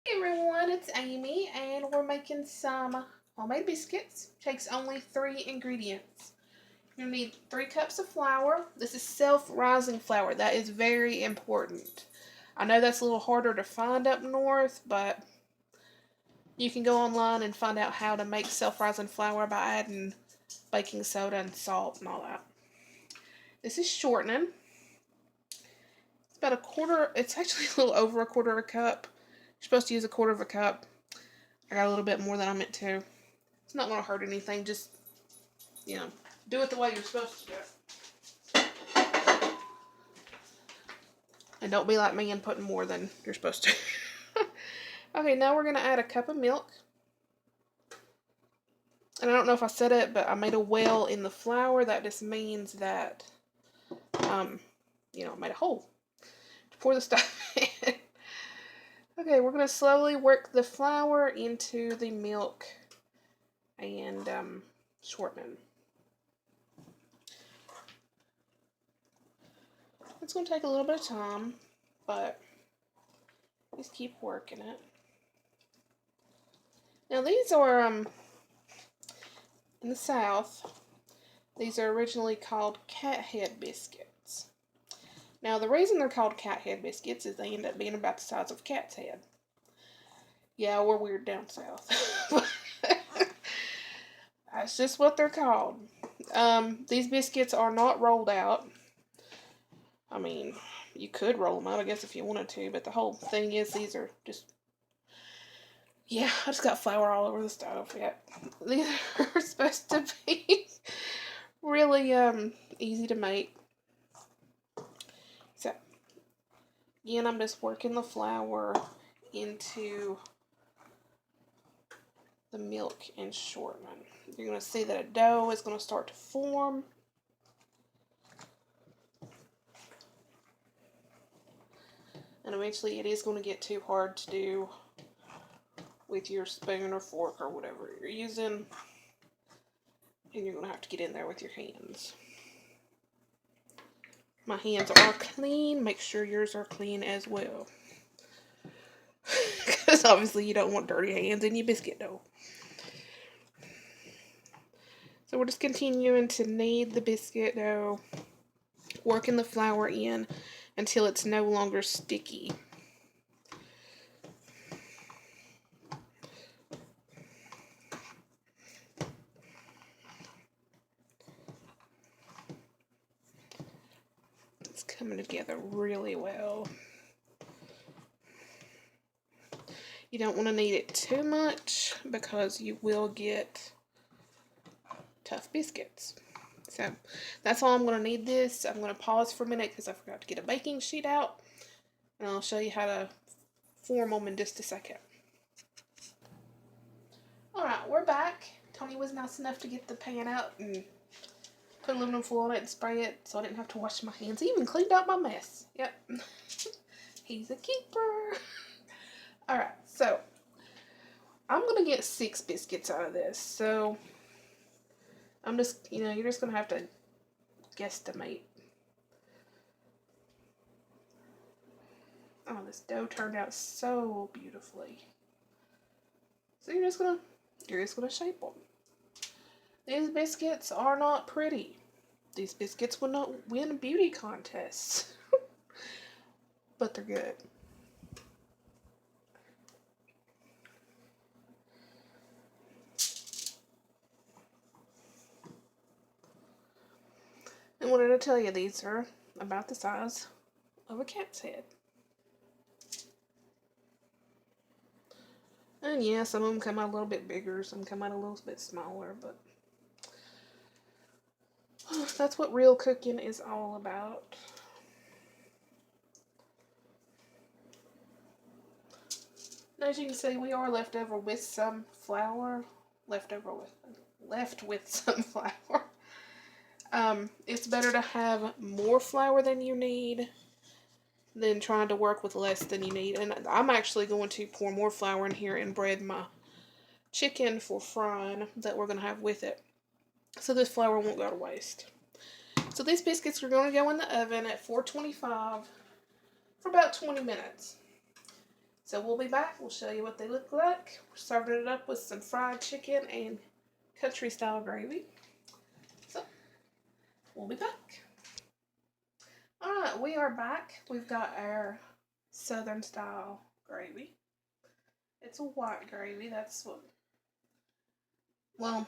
Hey everyone, it's Amy, and we're making some homemade biscuits. Takes only 3 ingredients. You're gonna need 3 cups of flour. This is self-rising flour. That is very important. I know that's a little harder to find up north, but you can go online and find out how to make self-rising flour by adding baking soda and salt and all that. This is shortening. It's about a quarter. It's actually a little over a quarter of a cup. You're supposed to use a quarter of a cup. I got a little bit more than I meant to. It's not going to hurt anything. Just, do it the way you're supposed to do it. And don't be like me and putting more than you're supposed to. Okay, now we're going to add a cup of milk. And I don't know if I said it, but I made a well in the flour. That just means that, I made a hole to pour the stuff in. Okay, we're going to slowly work the flour into the milk and shortening. It's going to take a little bit of time, but just keep working it. Now these are, in the South, these are originally called cat head biscuits. Now the reason they're called cat head biscuits is they end up being about the size of a cat's head. Yeah, we're weird down south. That's just what they're called. These biscuits are not rolled out. I mean, you could roll them out, I guess, if you wanted to, but the whole thing is these are just... Yeah, I just got flour all over the stove. Yeah, these are supposed to be really easy to make. So, again, I'm just working the flour into the milk and shortening. You're going to see that a dough is going to start to form. And eventually it is going to get too hard to do with your spoon or fork or whatever you're using. And you're going to have to get in there with your hands. My hands are clean. Make sure yours are clean as well. Because obviously you don't want dirty hands in your biscuit dough. So we're just continuing to knead the biscuit dough, working the flour in until it's no longer sticky. It's coming together really well. You don't want to knead it too much because you will get tough biscuits. So that's all I'm going to knead this. I'm going to pause for a minute because I forgot to get a baking sheet out. And I'll show you how to form them in just a second. Alright, we're back. Tony was nice enough to get the pan out and put aluminum foil on it and spray it so I didn't have to wash my hands. He even cleaned out my mess. Yep. He's a keeper. Alright, so I'm going to get 6 biscuits out of this. So I'm just, you're just going to have to guesstimate. Oh, this dough turned out so beautifully. So you're just gonna shape them. These biscuits are not pretty. These biscuits will not win beauty contests. But they're good. And what did I tell you? These are about the size of a cat's head. And yeah, some of them come out a little bit bigger, some come out a little bit smaller, but that's what real cooking is all about. And as you can see, we are left with some flour. Left with some flour. It's better to have more flour than you need than trying to work with less than you need. And I'm actually going to pour more flour in here and bread my chicken for frying that we're going to have with it. So this flour won't go to waste. So these biscuits are going to go in the oven at 425 for about 20 minutes. So we'll be back. We'll show you what they look like. We're serving it up with some fried chicken and country style gravy. So we'll be back. Alright, we are back. We've got our southern style gravy. It's a white gravy. That's what, well,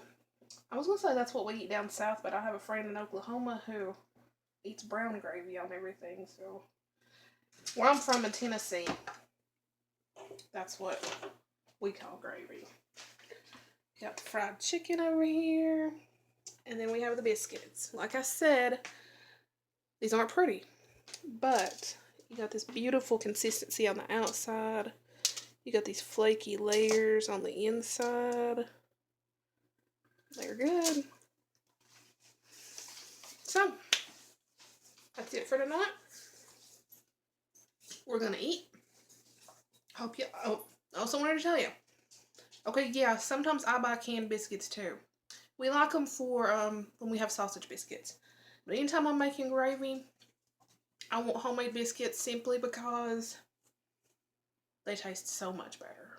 I was going to say that's what we eat down south, but I have a friend in Oklahoma who eats brown gravy on everything. So where I'm from in Tennessee, that's what we call gravy. Got the fried chicken over here. And then we have the biscuits. Like I said, these aren't pretty, but you got this beautiful consistency on the outside. You got these flaky layers on the inside. They're good. So, that's it for tonight. We're gonna eat. Hope you, oh, I also wanted to tell you. Okay, yeah, sometimes I buy canned biscuits too. We like them for when we have sausage biscuits. But anytime I'm making gravy, I want homemade biscuits simply because they taste so much better.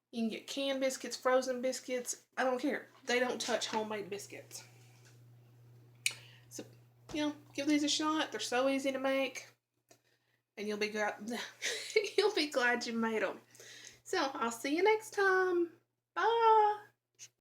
You can get canned biscuits, frozen biscuits. I don't care. They don't touch homemade biscuits. So, give these a shot. They're so easy to make. And you'll be glad, you'll be glad you made them. So, I'll see you next time. Bye.